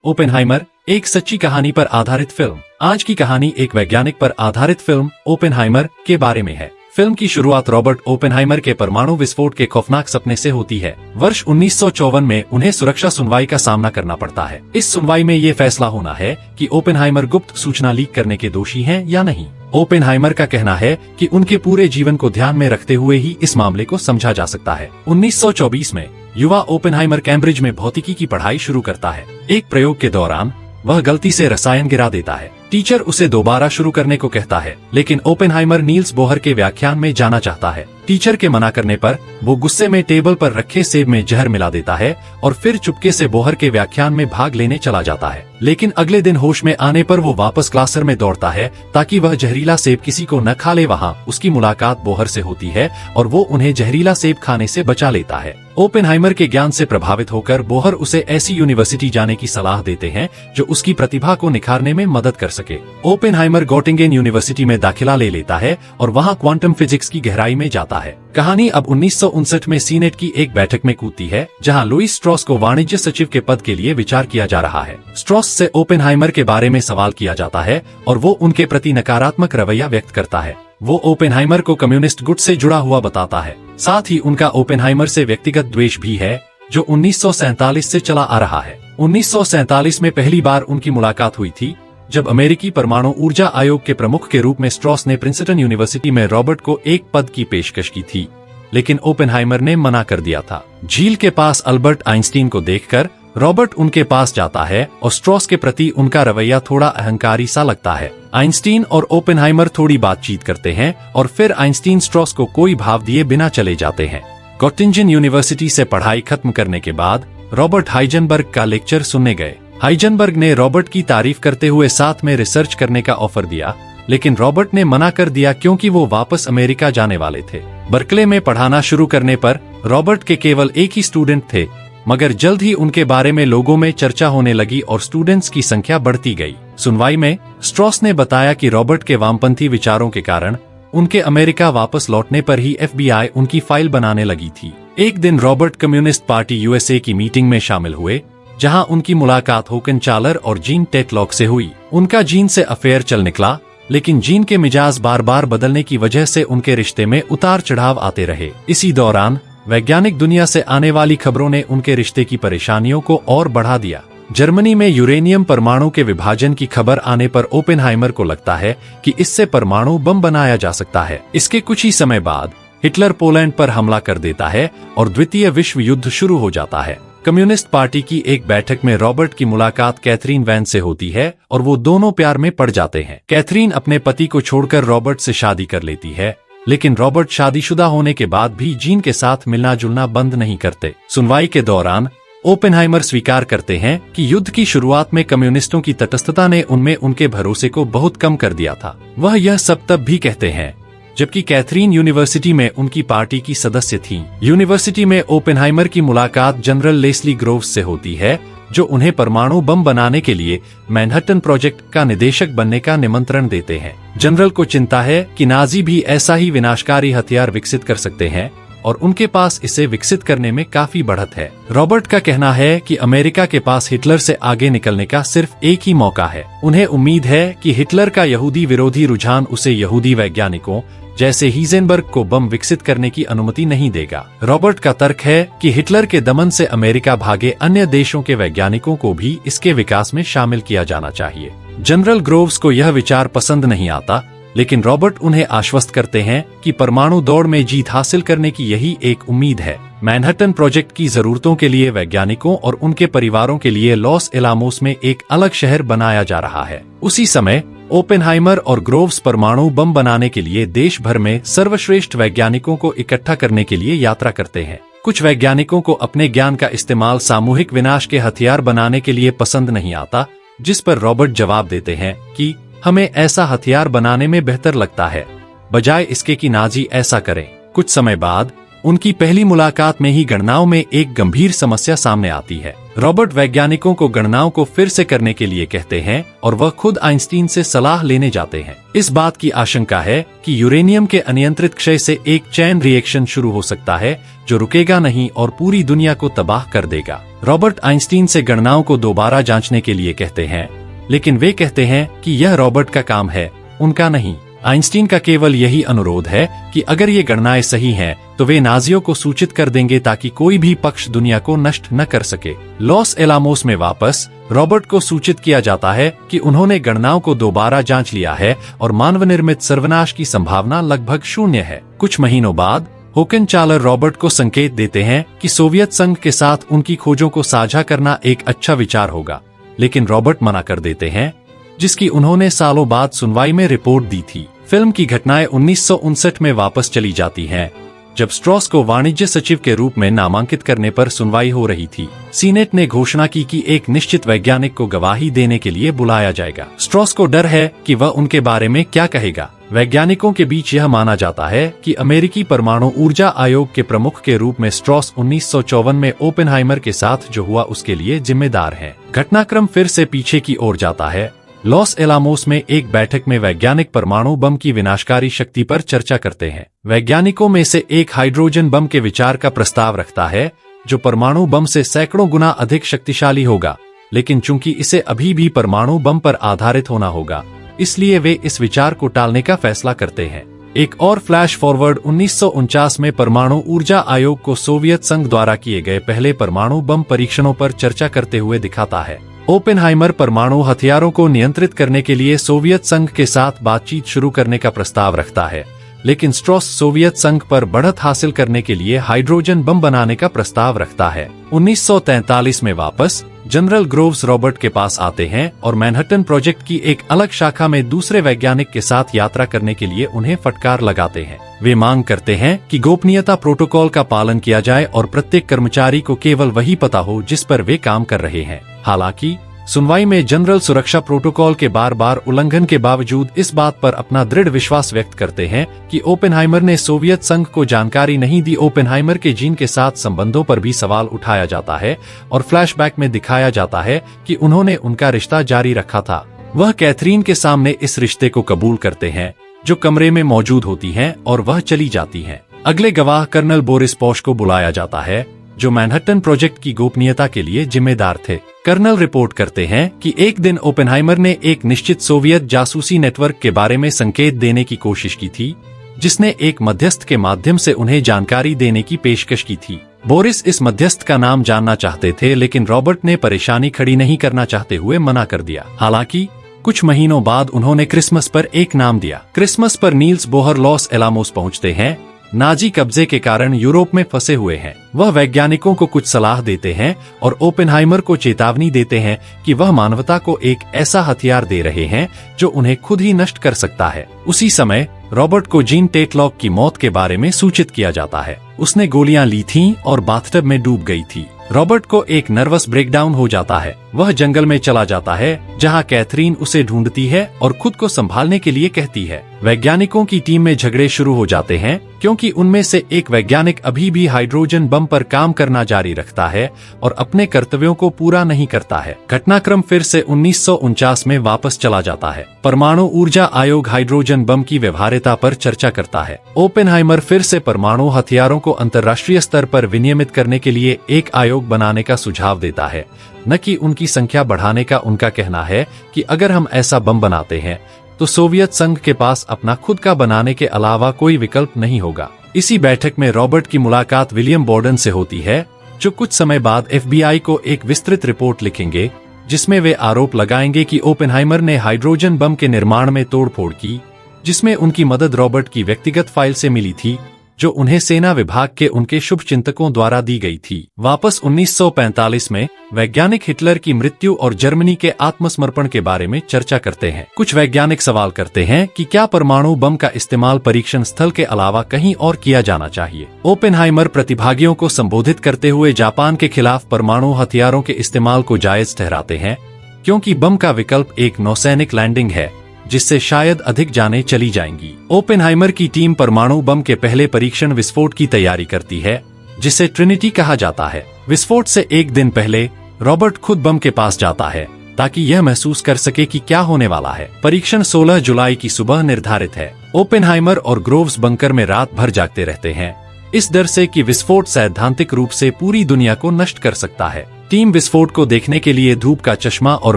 Oppenheimer, एक सच्ची कहानी पर आधारित फिल्म। आज की कहानी एक वैज्ञानिक पर आधारित फिल्म ओपेनहाइमर के बारे में है। फिल्म की शुरुआत रॉबर्ट ओपेनहाइमर के परमाणु विस्फोट के खौफनाक सपने से होती है। वर्ष 1954 में उन्हें सुरक्षा सुनवाई का सामना करना पड़ता है। इस सुनवाई में ये फैसला होना है कि ओपेनहाइमर गुप्त सूचना लीक करने के दोषी हैं या नहीं। ओपेनहाइमर का कहना है कि उनके पूरे जीवन को ध्यान में रखते हुए ही इस मामले को समझा जा सकता है। 1924 में युवा ओपेनहाइमर कैम्ब्रिज में भौतिकी की पढ़ाई शुरू करता है। एक प्रयोग के दौरान वह गलती से रसायन गिरा देता है। टीचर उसे दोबारा शुरू करने को कहता है, लेकिन ओपेनहाइमर नील्स बोहर के व्याख्यान में जाना चाहता है। टीचर के मना करने पर वो गुस्से में टेबल पर रखे सेब में जहर मिला देता है और फिर चुपके से बोहर के व्याख्यान में भाग लेने चला जाता है। लेकिन अगले दिन होश में आने पर वो वापस क्लासर में दौड़ता है ताकि वह जहरीला सेब किसी को न खा ले। वहाँ उसकी मुलाकात बोहर से होती है और वो उन्हें जहरीला सेब खाने से बचा लेता है। ओपेनहाइमर के ज्ञान से प्रभावित होकर बोहर उसे ऐसी यूनिवर्सिटी जाने की सलाह देते हैं जो उसकी प्रतिभा को निखारने में मदद कर सके। ओपेनहाइमर गोटिंगेन यूनिवर्सिटी में दाखिला ले लेता है और वहाँ क्वांटम फिजिक्स की गहराई में जाता है। कहानी अब 1959 में सीनेट की एक बैठक में कूदती है, जहाँ लुईस स्ट्रॉस को वाणिज्य सचिव के पद के लिए विचार किया जा रहा है। स्ट्रॉस से ओपेनहाइमर के बारे में सवाल किया जाता है और वो उनके प्रति नकारात्मक रवैया व्यक्त करता है। वो ओपेनहाइमर को कम्युनिस्ट गुट से जुड़ा हुआ बताता है। साथ ही उनका ओपेनहाइमर से व्यक्तिगत द्वेष भी है जो 1947 से चला आ रहा है। 1947 में पहली बार उनकी मुलाकात हुई थी जब अमेरिकी परमाणु ऊर्जा आयोग के प्रमुख के रूप में स्ट्रॉस ने प्रिंसटन यूनिवर्सिटी में रॉबर्ट को एक पद की पेशकश की थी, लेकिन ओपेनहाइमर ने मना कर दिया था। झील के पास अल्बर्ट आइंस्टीन को देखकर रॉबर्ट उनके पास जाता है और स्ट्रॉस के प्रति उनका रवैया थोड़ा अहंकारी सा लगता है। आइंस्टीन और ओपेनहाइमर थोड़ी बातचीत करते हैं और फिर आइंस्टीन स्ट्रॉस को कोई भाव दिए बिना चले जाते हैं। गोटिंगेन यूनिवर्सिटी से पढ़ाई खत्म करने के बाद रॉबर्ट हाइजेनबर्ग का लेक्चर सुनने गए। हाइजेनबर्ग ने रॉबर्ट की तारीफ करते हुए साथ में रिसर्च करने का ऑफर दिया, लेकिन रॉबर्ट ने मना कर दिया क्योंकि वो वापस अमेरिका जाने वाले थे। बर्कले में पढ़ाना शुरू करने पर रॉबर्ट के केवल एक ही स्टूडेंट थे, मगर जल्द ही उनके बारे में लोगों में चर्चा होने लगी और स्टूडेंट्स की संख्या बढ़ती गई। सुनवाई में स्ट्रॉस ने बताया कि रॉबर्ट के वामपंथी विचारों के कारण उनके अमेरिका वापस लौटने पर ही FBI उनकी फाइल बनाने लगी थी। एक दिन रॉबर्ट कम्युनिस्ट पार्टी USA की मीटिंग में शामिल हुए, जहां उनकी मुलाकात होकन चार्लर और जीन टेटलॉक से हुई। उनका जीन से अफेयर चल निकला, लेकिन जीन के मिजाज बार बार बदलने की वजह से उनके रिश्ते में उतार चढ़ाव आते रहे। इसी दौरान वैज्ञानिक दुनिया से आने वाली खबरों ने उनके रिश्ते की परेशानियों को और बढ़ा दिया। जर्मनी में यूरेनियम परमाणु के विभाजन की खबर आने पर ओपेनहाइमर को लगता है कि इससे परमाणु बम बनाया जा सकता है। इसके कुछ ही समय बाद हिटलर पोलैंड पर हमला कर देता है और द्वितीय विश्व युद्ध शुरू हो जाता है। कम्युनिस्ट पार्टी की एक बैठक में रॉबर्ट की मुलाकात कैथरीन वैन से होती है और वो दोनों प्यार में पड़ जाते हैं। कैथरीन अपने पति को छोड़कर रॉबर्ट से शादी कर लेती है, लेकिन रॉबर्ट शादीशुदा होने के बाद भी जीन के साथ मिलना जुलना बंद नहीं करते। सुनवाई के दौरान ओपेनहाइमर स्वीकार करते हैं कि युद्ध की शुरुआत में कम्युनिस्टों की तटस्थता ने उनमें उनके भरोसे को बहुत कम कर दिया था। वह यह सब तब भी कहते हैं जबकि कैथरीन यूनिवर्सिटी में उनकी पार्टी की सदस्य थीं। यूनिवर्सिटी में ओपेनहाइमर की मुलाकात जनरल लेस्ली ग्रोव्स से होती है, जो उन्हें परमाणु बम बनाने के लिए मैनहट्टन प्रोजेक्ट का निदेशक बनने का निमंत्रण देते हैं। जनरल को चिंता है कि नाजी भी ऐसा ही विनाशकारी हथियार विकसित कर सकते हैं और उनके पास इसे विकसित करने में काफी बढ़त है। रॉबर्ट का कहना है कि अमेरिका के पास हिटलर से आगे निकलने का सिर्फ एक ही मौका है। उन्हें उम्मीद है कि हिटलर का यहूदी विरोधी रुझान उसे यहूदी वैज्ञानिकों जैसे हीजेनबर्ग को बम विकसित करने की अनुमति नहीं देगा। रॉबर्ट का तर्क है कि हिटलर के दमन से अमेरिका भागे अन्य देशों के वैज्ञानिकों को भी इसके विकास में शामिल किया जाना चाहिए। जनरल ग्रोव्स को यह विचार पसंद नहीं आता, लेकिन रॉबर्ट उन्हें आश्वस्त करते हैं कि परमाणु दौड़ में जीत हासिल करने की यही एक उम्मीद है। मैनहट्टन प्रोजेक्ट की जरूरतों के लिए वैज्ञानिकों और उनके परिवारों के लिए लॉस एलामोस में एक अलग शहर बनाया जा रहा है। उसी समय ओपेनहाइमर और ग्रोव्स परमाणु बम बनाने के लिए देश भर में सर्वश्रेष्ठ वैज्ञानिकों को इकट्ठा करने के लिए यात्रा करते हैं। कुछ वैज्ञानिकों को अपने ज्ञान का इस्तेमाल सामूहिक विनाश के हथियार बनाने के लिए पसंद नहीं आता, जिस पर रॉबर्ट जवाब देते हैं कि हमें ऐसा हथियार बनाने में बेहतर लगता है, बजाय इसके कि नाजी ऐसा करें। कुछ समय बाद उनकी पहली मुलाकात में ही गणनाओं में एक गंभीर समस्या सामने आती है। रॉबर्ट वैज्ञानिकों को गणनाओं को फिर से करने के लिए कहते हैं और वह खुद आइंस्टीन से सलाह लेने जाते हैं। इस बात की आशंका है कि यूरेनियम के अनियंत्रित क्षय से एक चैन रिएक्शन शुरू हो सकता है जो रुकेगा नहीं और पूरी दुनिया को तबाह कर देगा। रॉबर्ट आइंस्टीन से गणनाओं को दोबारा जांचने के लिए कहते हैं, लेकिन वे कहते हैं कि यह रॉबर्ट का काम है, उनका नहीं। आइंस्टीन का केवल यही अनुरोध है कि अगर ये गणनाएं सही हैं, तो वे नाजियों को सूचित कर देंगे ताकि कोई भी पक्ष दुनिया को नष्ट न कर सके। लॉस एलामोस में वापस रॉबर्ट को सूचित किया जाता है कि उन्होंने गणनाओं को दोबारा जांच लिया है और मानव निर्मित सर्वनाश की संभावना लगभग शून्य है। कुछ महीनों बाद होकनचालर रॉबर्ट को संकेत देते हैं कि सोवियत संघ के साथ उनकी खोजों को साझा करना एक अच्छा विचार होगा, लेकिन रॉबर्ट मना कर देते हैं, जिसकी उन्होंने सालों बाद सुनवाई में रिपोर्ट दी थी। फिल्म की घटनाएं 1959 में वापस चली जाती हैं, जब स्ट्रॉस को वाणिज्य सचिव के रूप में नामांकित करने पर सुनवाई हो रही थी। सीनेट ने घोषणा की कि एक निश्चित वैज्ञानिक को गवाही देने के लिए बुलाया जाएगा। स्ट्रॉस को डर है कि वह उनके बारे में क्या कहेगा। वैज्ञानिकों के बीच यह माना जाता है कि अमेरिकी परमाणु ऊर्जा आयोग के प्रमुख के रूप में स्ट्रॉस 1954 में ओपेनहाइमर के साथ जो हुआ उसके लिए जिम्मेदार हैं। घटनाक्रम फिर से पीछे की ओर जाता है। लॉस एलामोस में एक बैठक में वैज्ञानिक परमाणु बम की विनाशकारी शक्ति पर चर्चा करते हैं। वैज्ञानिकों में से एक हाइड्रोजन बम के विचार का प्रस्ताव रखता है, जो परमाणु बम से सैकड़ों गुना अधिक शक्तिशाली होगा, लेकिन चूंकि इसे अभी भी परमाणु बम पर आधारित होना होगा, इसलिए वे इस विचार को टालने का फैसला करते हैं। एक और फ्लैश फॉरवर्ड 1949 में परमाणु ऊर्जा आयोग को सोवियत संघ द्वारा किए गए पहले परमाणु बम परीक्षणों पर चर्चा करते हुए दिखाता है। ओपेनहाइमर परमाणु हथियारों को नियंत्रित करने के लिए सोवियत संघ के साथ बातचीत शुरू करने का प्रस्ताव रखता है, लेकिन स्ट्रॉस सोवियत संघ पर बढ़त हासिल करने के लिए हाइड्रोजन बम बनाने का प्रस्ताव रखता है। 1943 में वापस जनरल ग्रोव्स रॉबर्ट के पास आते हैं और मैनहट्टन प्रोजेक्ट की एक अलग शाखा में दूसरे वैज्ञानिक के साथ यात्रा करने के लिए उन्हें फटकार लगाते हैं। वे मांग करते हैं कि गोपनीयता प्रोटोकॉल का पालन किया जाए और प्रत्येक कर्मचारी को केवल वही पता हो जिस पर वे काम कर रहे हैं। हालांकि सुनवाई में जनरल सुरक्षा प्रोटोकॉल के बार बार उल्लंघन के बावजूद इस बात पर अपना दृढ़ विश्वास व्यक्त करते हैं कि ओपेनहाइमर ने सोवियत संघ को जानकारी नहीं दी। ओपेनहाइमर के जीन के साथ संबंधों पर भी सवाल उठाया जाता है और फ्लैशबैक में दिखाया जाता है कि उन्होंने उनका रिश्ता जारी रखा था। वह कैथरीन के सामने इस रिश्ते को कबूल करते हैं, जो कमरे में मौजूद होती हैं, और वह चली जाती हैं। अगले गवाह कर्नल बोरिस पॉश को बुलाया जाता है, जो मैनहट्टन प्रोजेक्ट की गोपनीयता के लिए जिम्मेदार थे। कर्नल रिपोर्ट करते हैं कि एक दिन ओपेनहाइमर ने एक निश्चित सोवियत जासूसी नेटवर्क के बारे में संकेत देने की कोशिश की थी, जिसने एक मध्यस्थ के माध्यम से उन्हें जानकारी देने की पेशकश की थी। बोरिस इस मध्यस्थ का नाम जानना चाहते थे, लेकिन रॉबर्ट ने परेशानी खड़ी नहीं करना चाहते हुए मना कर दिया। हालांकि कुछ महीनों बाद उन्होंने क्रिसमस पर एक नाम दिया। क्रिसमस पर नील्स बोहर लॉस एलामोस पहुंचते हैं, नाजी कब्जे के कारण यूरोप में फंसे हुए हैं। वह वैज्ञानिकों को कुछ सलाह देते हैं और ओपेनहाइमर को चेतावनी देते हैं कि वह मानवता को एक ऐसा हथियार दे रहे हैं जो उन्हें खुद ही नष्ट कर सकता है। उसी समय रॉबर्ट को जीन टेटलॉक की मौत के बारे में सूचित किया जाता है। उसने गोलियां ली थीं और बाथटब में डूब गई थी। रॉबर्ट को एक नर्वस ब्रेकडाउन हो जाता है। वह जंगल में चला जाता है, जहां कैथरीन उसे ढूंढती है और खुद को संभालने के लिए कहती है। वैज्ञानिकों की टीम में झगड़े शुरू हो जाते हैं, क्योंकि उनमें से एक वैज्ञानिक अभी भी हाइड्रोजन बम पर काम करना जारी रखता है और अपने कर्तव्यों को पूरा नहीं करता है। घटनाक्रम फिर से 1949 में वापस चला जाता है। परमाणु ऊर्जा आयोग हाइड्रोजन बम की व्यवहार्यता पर चर्चा करता है। ओपेनहाइमर फिर से परमाणु हथियारों को अंतर्राष्ट्रीय स्तर पर विनियमित करने के लिए एक आयोग बनाने का सुझाव देता है, न कि उनकी संख्या बढ़ाने का। उनका कहना है कि अगर हम ऐसा बम बनाते हैं तो सोवियत संघ के पास अपना खुद का बनाने के अलावा कोई विकल्प नहीं होगा। इसी बैठक में रॉबर्ट की मुलाकात विलियम बॉर्डन से होती है, जो कुछ समय बाद FBI को एक विस्तृत रिपोर्ट लिखेंगे, जिसमें वे आरोप लगाएंगे कि ओपेनहाइमर ने हाइड्रोजन बम के निर्माण में तोड़फोड़ की, जिसमें उनकी मदद रॉबर्ट की व्यक्तिगत फाइल से मिली थी, जो उन्हें सेना विभाग के उनके शुभचिंतकों द्वारा दी गई थी। वापस 1945 में वैज्ञानिक हिटलर की मृत्यु और जर्मनी के आत्मसमर्पण के बारे में चर्चा करते हैं। कुछ वैज्ञानिक सवाल करते हैं कि क्या परमाणु बम का इस्तेमाल परीक्षण स्थल के अलावा कहीं और किया जाना चाहिए। ओपेनहाइमर प्रतिभागियों को संबोधित करते हुए जापान के खिलाफ परमाणु हथियारों के इस्तेमाल को जायज ठहराते हैं, क्योंकि बम का विकल्प एक नौसैनिक लैंडिंग है, जिससे शायद अधिक जानें चली जाएंगी। ओपेनहाइमर की टीम परमाणु बम के पहले परीक्षण विस्फोट की तैयारी करती है, जिसे ट्रिनिटी कहा जाता है। विस्फोट से एक दिन पहले रॉबर्ट खुद बम के पास जाता है ताकि यह महसूस कर सके कि क्या होने वाला है। परीक्षण 16 जुलाई की सुबह निर्धारित है। ओपेनहाइमर और ग्रोव्स बंकर में रात भर जागते रहते हैं, इस डर से कि विस्फोट सैद्धांतिक रूप से पूरी दुनिया को नष्ट कर सकता है। टीम विस्फोट को देखने के लिए धूप का चश्मा और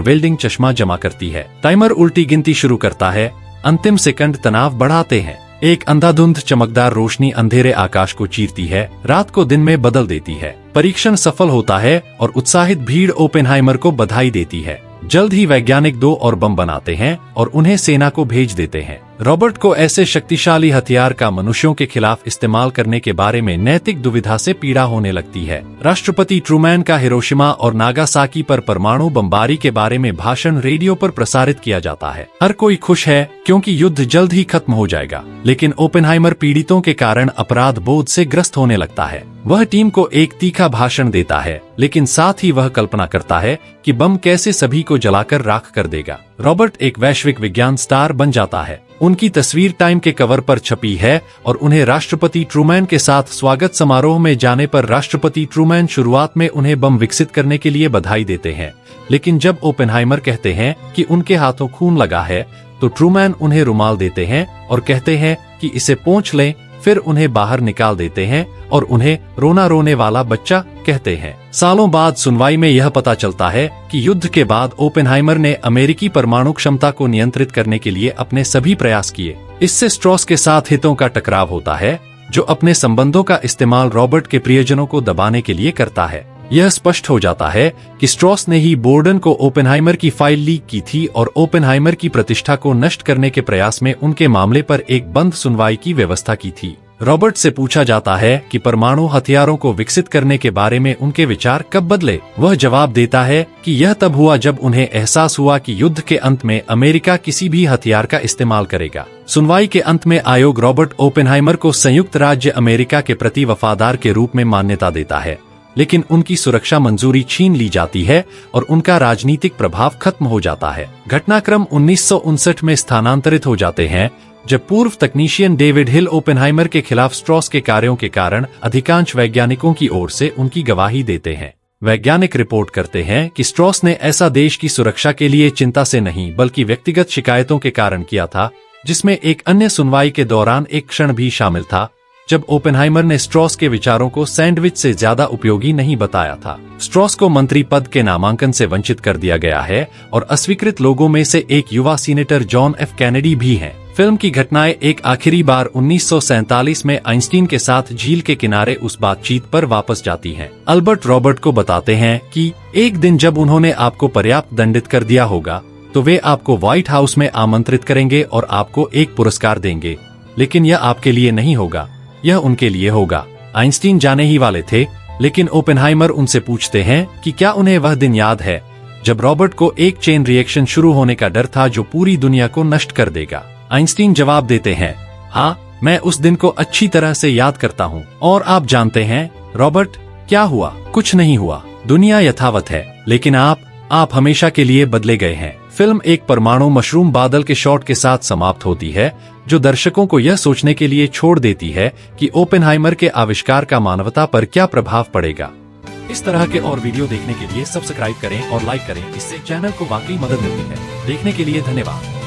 वेल्डिंग चश्मा जमा करती है। टाइमर उल्टी गिनती शुरू करता है। अंतिम सेकंड तनाव बढ़ाते हैं। एक अंधाधुंध चमकदार रोशनी अंधेरे आकाश को चीरती है, रात को दिन में बदल देती है। परीक्षण सफल होता है और उत्साहित भीड़ ओपेनहाइमर को बधाई देती है। जल्द ही वैज्ञानिक 2 और बम बनाते हैं और उन्हें सेना को भेज देते हैं। रॉबर्ट को ऐसे शक्तिशाली हथियार का मनुष्यों के खिलाफ इस्तेमाल करने के बारे में नैतिक दुविधा से पीड़ा होने लगती है। राष्ट्रपति ट्रूमैन का हिरोशिमा और नागासाकी पर परमाणु बमबारी के बारे में भाषण रेडियो पर प्रसारित किया जाता है। हर कोई खुश है क्योंकि युद्ध जल्द ही खत्म हो जाएगा, लेकिन ओपेनहाइमर पीड़ितों के कारण अपराध बोध से ग्रस्त होने लगता है। वह टीम को एक तीखा भाषण देता है, लेकिन साथ ही वह कल्पना करता है कि बम कैसे सभी को जलाकर राख कर देगा। रॉबर्ट एक वैश्विक विज्ञान स्टार बन जाता है। उनकी तस्वीर टाइम के कवर पर छपी है और उन्हें राष्ट्रपति ट्रूमैन के साथ स्वागत समारोह में जाने पर राष्ट्रपति ट्रूमैन शुरुआत में उन्हें बम विकसित करने के लिए बधाई देते हैं, लेकिन जब ओपेनहाइमर कहते हैं कि उनके हाथों खून लगा है तो ट्रूमैन उन्हें रुमाल देते हैं और कहते हैं कि इसे पोंछ लें। फिर उन्हें बाहर निकाल देते हैं और उन्हें रोना रोने वाला बच्चा कहते हैं। सालों बाद सुनवाई में यह पता चलता है कि युद्ध के बाद ओपेनहाइमर ने अमेरिकी परमाणु क्षमता को नियंत्रित करने के लिए अपने सभी प्रयास किए। इससे स्ट्रॉस के साथ हितों का टकराव होता है, जो अपने संबंधों का इस्तेमाल रॉबर्ट के प्रियजनों को दबाने के लिए करता है। यह स्पष्ट हो जाता है कि स्ट्रॉस ने ही बोर्डन को ओपेनहाइमर की फाइल लीक की थी और ओपेनहाइमर की प्रतिष्ठा को नष्ट करने के प्रयास में उनके मामले पर एक बंद सुनवाई की व्यवस्था की थी। रॉबर्ट से पूछा जाता है कि परमाणु हथियारों को विकसित करने के बारे में उनके विचार कब बदले। वह जवाब देता है कि यह तब हुआ जब उन्हें एहसास हुआ कि युद्ध के अंत में अमेरिका किसी भी हथियार का इस्तेमाल करेगा। सुनवाई के अंत में आयोग रॉबर्ट ओपेनहाइमर को संयुक्त राज्य अमेरिका के प्रति वफादार के रूप में मान्यता देता है, लेकिन उनकी सुरक्षा मंजूरी छीन ली जाती है और उनका राजनीतिक प्रभाव खत्म हो जाता है। घटनाक्रम 1959 में स्थानांतरित हो जाते हैं, जब पूर्व तकनीशियन डेविड हिल ओपेनहाइमर के खिलाफ स्ट्रॉस के कार्यों के कारण अधिकांश वैज्ञानिकों की ओर से उनकी गवाही देते हैं। वैज्ञानिक रिपोर्ट करते हैं कि स्ट्रॉस ने ऐसा देश की सुरक्षा के लिए चिंता से नहीं बल्कि व्यक्तिगत शिकायतों के कारण किया था, जिसमें एक अन्य सुनवाई के दौरान एक क्षण भी शामिल था जब ओपेनहाइमर ने स्ट्रॉस के विचारों को सैंडविच से ज्यादा उपयोगी नहीं बताया था। स्ट्रॉस को मंत्री पद के नामांकन से वंचित कर दिया गया है और अस्वीकृत लोगों में से एक युवा सीनेटर जॉन एफ कैनेडी भी हैं। फिल्म की घटनाएं एक आखिरी बार 1947 में आइंस्टीन के साथ झील के किनारे उस बातचीत पर वापस जाती हैं। अल्बर्ट रॉबर्ट को बताते हैं कि एक दिन जब उन्होंने आपको पर्याप्त दंडित कर दिया होगा तो वे आपको व्हाइट हाउस में आमंत्रित करेंगे और आपको एक पुरस्कार देंगे, लेकिन यह आपके लिए नहीं होगा, यह उनके लिए होगा। आइंस्टीन जाने ही वाले थे, लेकिन ओपेनहाइमर उनसे पूछते हैं कि क्या उन्हें वह दिन याद है जब रॉबर्ट को एक चेन रिएक्शन शुरू होने का डर था जो पूरी दुनिया को नष्ट कर देगा। आइंस्टीन जवाब देते हैं, हाँ, मैं उस दिन को अच्छी तरह से याद करता हूँ। और आप जानते हैं रॉबर्ट, क्या हुआ? कुछ नहीं हुआ, दुनिया यथावत है, लेकिन आप हमेशा के लिए बदले गए हैं। फिल्म एक परमाणु मशरूम बादल के शॉट के साथ समाप्त होती है, जो दर्शकों को यह सोचने के लिए छोड़ देती है कि ओपेनहाइमर के आविष्कार का मानवता पर क्या प्रभाव पड़ेगा। इस तरह के और वीडियो देखने के लिए सब्सक्राइब करें और लाइक करें, इससे चैनल को वाकई मदद मिलती है। देखने के लिए धन्यवाद।